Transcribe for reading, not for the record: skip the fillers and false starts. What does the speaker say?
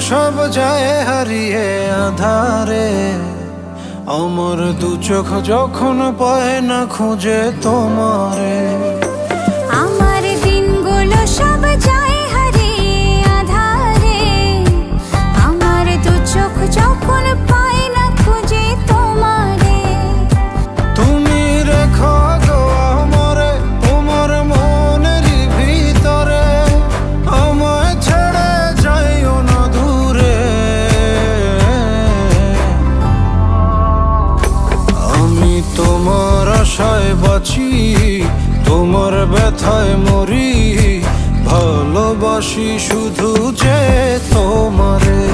সব যায় হারিয়ে আধারে, আমার দু চোখ যখন পায় না খুঁজে তোমারে। আমার দিনগুলো সব যায় হারিয়ে আধারে, আমার দু চোখ যখন পায় না খুঁজে তোমারে। তুমি রেখো গো আমারে তোমার মনের ভিতরে, আমায় ছেড়ে যাইও না দূরে। আমি তোমার আশায় বাঁচি, তোমার ব্যথায় মরি, ভালোবাসি শুধু যে তোমারে।